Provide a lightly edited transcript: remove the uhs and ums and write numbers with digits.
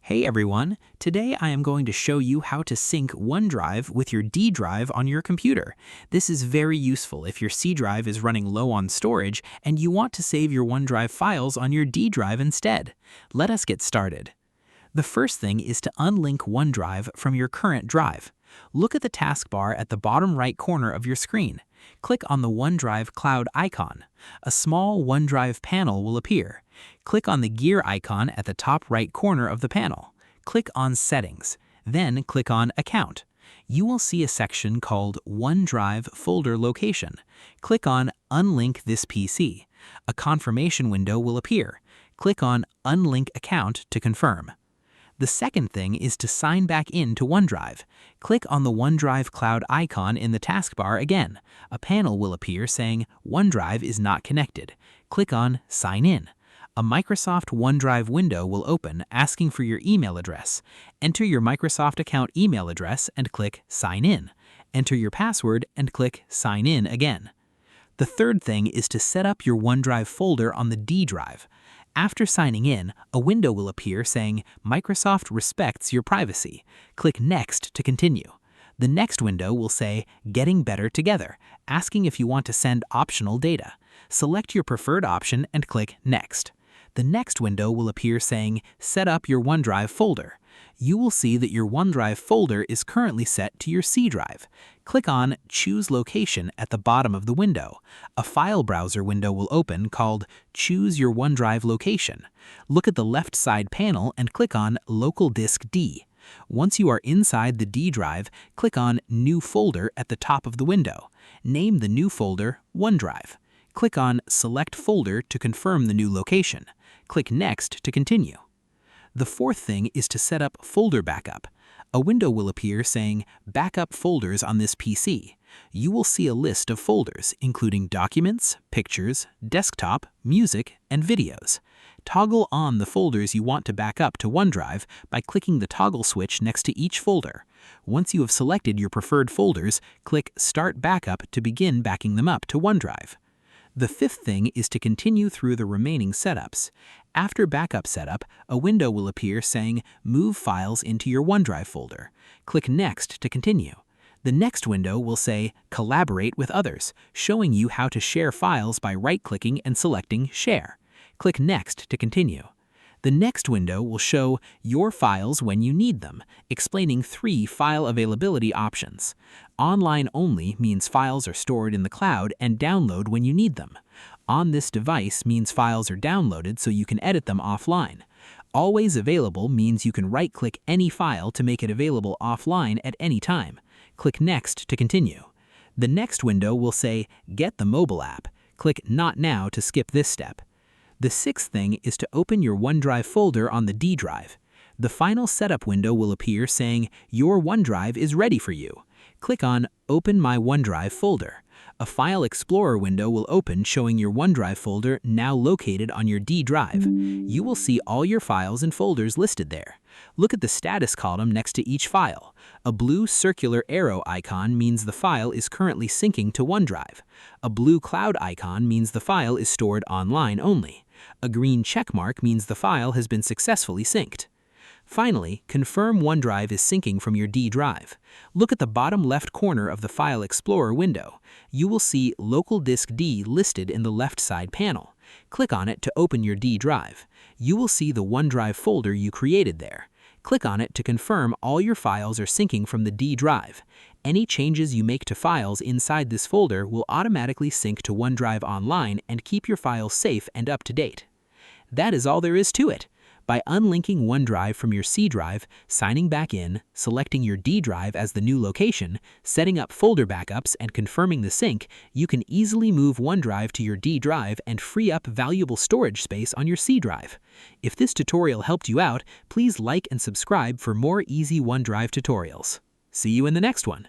Hey everyone, today I am going to show you how to sync OneDrive with your D drive on your computer. This is very useful if your C drive is running low on storage and you want to save your OneDrive files on your D drive instead. Let us get started. The first thing is to unlink OneDrive from your current drive. Look at the taskbar at the bottom right corner of your screen. Click on the OneDrive cloud icon. A small OneDrive panel will appear. Click on the gear icon at the top right corner of the panel. Click on Settings. Then click on Account. You will see a section called OneDrive Folder Location. Click on Unlink this PC. A confirmation window will appear. Click on Unlink Account to confirm. The second thing is to sign back in to OneDrive. Click on the OneDrive cloud icon in the taskbar again. A panel will appear saying OneDrive is not connected. Click on Sign In. A Microsoft OneDrive window will open asking for your email address. Enter your Microsoft account email address and click Sign In. Enter your password and click Sign In again. The third thing is to set up your OneDrive folder on the D drive. After signing in, a window will appear saying Microsoft respects your privacy. Click Next to continue. The next window will say Getting Better Together, asking if you want to send optional data. Select your preferred option and click Next. The next window will appear saying Set up your OneDrive folder. You will see that your OneDrive folder is currently set to your C drive. Click on Choose Location at the bottom of the window. A file browser window will open called Choose Your OneDrive Location. Look at the left side panel and click on Local Disk D. Once you are inside the D drive, click on New Folder at the top of the window. Name the new folder OneDrive. Click on Select Folder to confirm the new location. Click Next to continue. The fourth thing is to set up folder backup. A window will appear saying Backup Folders on this PC. You will see a list of folders, including Documents, Pictures, Desktop, Music, and Videos. Toggle on the folders you want to back up to OneDrive by clicking the toggle switch next to each folder. Once you have selected your preferred folders, click Start Backup to begin backing them up to OneDrive. The fifth thing is to continue through the remaining setups. After backup setup, a window will appear saying Move Files into your OneDrive folder. Click Next to continue. The next window will say Collaborate with others, showing you how to share files by right-clicking and selecting Share. Click Next to continue. The next window will show Your Files when you need them, explaining 3 file availability options. Online only means files are stored in the cloud and download when you need them. On this device means files are downloaded so you can edit them offline. Always available means you can right-click any file to make it available offline at any time. Click Next to continue. The next window will say Get the mobile app. Click Not Now to skip this step. The sixth thing is to open your OneDrive folder on the D drive. The final setup window will appear saying Your OneDrive is ready for you. Click on Open My OneDrive folder. A File Explorer window will open showing your OneDrive folder now located on your D drive. You will see all your files and folders listed there. Look at the status column next to each file. A blue circular arrow icon means the file is currently syncing to OneDrive. A blue cloud icon means the file is stored online only. A green checkmark means the file has been successfully synced. Finally, confirm OneDrive is syncing from your D drive. Look at the bottom left corner of the File Explorer window. You will see Local Disk D listed in the left side panel. Click on it to open your D drive. You will see the OneDrive folder you created there. Click on it to confirm all your files are syncing from the D drive. Any changes you make to files inside this folder will automatically sync to OneDrive online and keep your files safe and up to date. That is all there is to it. By unlinking OneDrive from your C drive, signing back in, selecting your D drive as the new location, setting up folder backups, and confirming the sync, you can easily move OneDrive to your D drive and free up valuable storage space on your C drive. If this tutorial helped you out, please like and subscribe for more easy OneDrive tutorials. See you in the next one.